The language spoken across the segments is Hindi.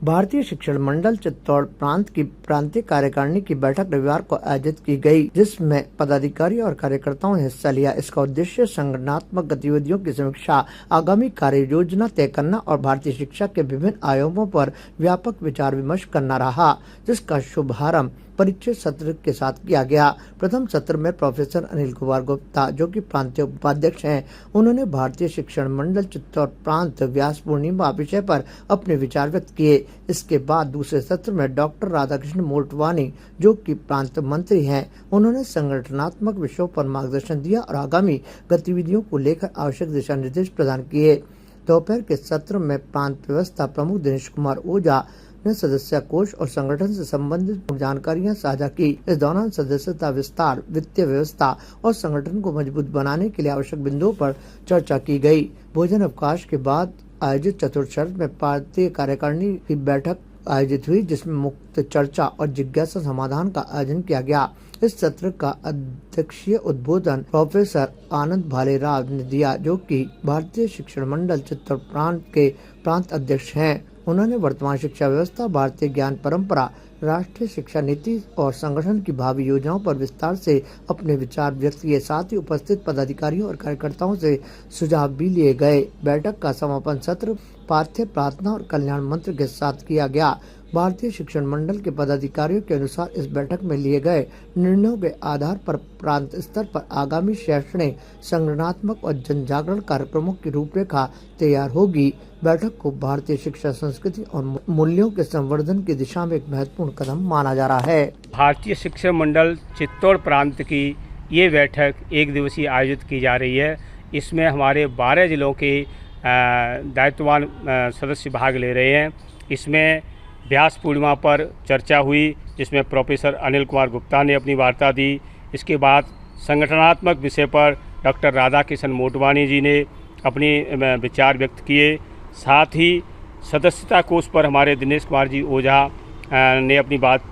भारतीय शिक्षण मंडल चित्तौड़ प्रांत की प्रांतीय कार्यकारिणी की बैठक रविवार को आयोजित की गई, जिसमें पदाधिकारी और कार्यकर्ताओं ने हिस्सा लिया। इसका उद्देश्य संगठनात्मक गतिविधियों की समीक्षा, आगामी कार्य योजना तय करना और भारतीय शिक्षा के विभिन्न आयामों पर व्यापक विचार विमर्श करना रहा, जिसका शुभारंभ परिचय सत्र के साथ किया गया। प्रथम सत्र में प्रोफेसर अनिल कुमार गुप्ता, जो कि प्रांतीय उपाध्यक्ष हैं, उन्होंने भारतीय शिक्षण मंडल चित्तौड़ प्रांत व्यास पूर्णिमा विषय पर अपने विचार व्यक्त किए। इसके बाद दूसरे सत्र में डॉक्टर राधाकृष्ण मोटवानी, जो कि प्रांत मंत्री हैं, उन्होंने संगठनात्मक विषयों पर मार्गदर्शन दिया और आगामी गतिविधियों को लेकर आवश्यक दिशा निर्देश प्रदान किए। दोपहर के सत्र में प्रांत व्यवस्था प्रमुख दिनेश कुमार ओझा ने सदस्य कोष और संगठन से संबंधित जानकारियां साझा की। इस दौरान सदस्यता विस्तार, वित्तीय व्यवस्था और संगठन को मजबूत बनाने के लिए आवश्यक बिंदुओं पर चर्चा की गई। भोजन अवकाश के बाद आयोजित चतुर्थ सत्र में भारतीय कार्यकारिणी की बैठक आयोजित हुई, जिसमें मुक्त चर्चा और जिज्ञासा समाधान का आयोजन किया गया। इस सत्र का अध्यक्षीय उद्बोधन प्रोफेसर आनंद भालेराव ने दिया, जो कि भारतीय शिक्षण मंडल चित्तौड़ प्रांत के प्रांत अध्यक्ष हैं। उन्होंने वर्तमान शिक्षा व्यवस्था, भारतीय ज्ञान परंपरा, राष्ट्रीय शिक्षा नीति और संगठन की भावी योजनाओं पर विस्तार से अपने विचार व्यक्त किए। साथ ही उपस्थित पदाधिकारियों और कार्यकर्ताओं से सुझाव भी लिए गए। बैठक का समापन सत्र पार्थ्य प्रार्थना और कल्याण मंत्र के साथ किया गया। भारतीय शिक्षण मंडल के पदाधिकारियों के अनुसार इस बैठक में लिए गए निर्णयों के आधार पर प्रांत स्तर पर आगामी शैक्षणिक, संगठनात्मक और जन जागरण कार्यक्रमों की रूपरेखा तैयार होगी। बैठक को भारतीय शिक्षा संस्कृति और मूल्यों के संवर्धन की दिशा में एक महत्वपूर्ण कदम माना जा रहा है। भारतीय शिक्षण मंडल चित्तौड़ प्रांत की ये बैठक एक दिवसीय आयोजित की जा रही है। इसमें हमारे 12 जिलों के दायित्ववान सदस्य भाग ले रहे हैं। इसमें व्यास पूर्णिमा पर चर्चा हुई, जिसमें प्रोफेसर अनिल कुमार गुप्ता ने अपनी वार्ता दी। इसके बाद संगठनात्मक विषय पर डॉक्टर राधाकृष्ण मोटवानी जी ने अपने विचार व्यक्त किए। साथ ही सदस्यता कोष पर हमारे दिनेश कुमार जी ओझा ने अपनी बात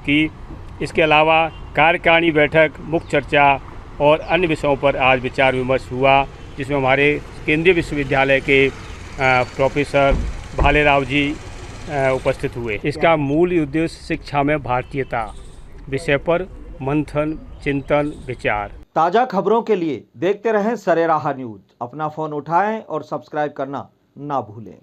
की। इसके अलावा कार्यकारिणी बैठक, मुख्य चर्चा और अन्य विषयों पर आज विचार विमर्श हुआ, जिसमें हमारे केंद्रीय विश्वविद्यालय के प्रोफेसर भालेराव जी उपस्थित हुए। इसका मूल उद्देश्य शिक्षा में भारतीयता विषय पर मंथन, चिंतन, विचार। ताज़ा खबरों के लिए देखते रहें सरेराह न्यूज़। अपना फ़ोन उठाएं और सब्सक्राइब करना ना भूलें।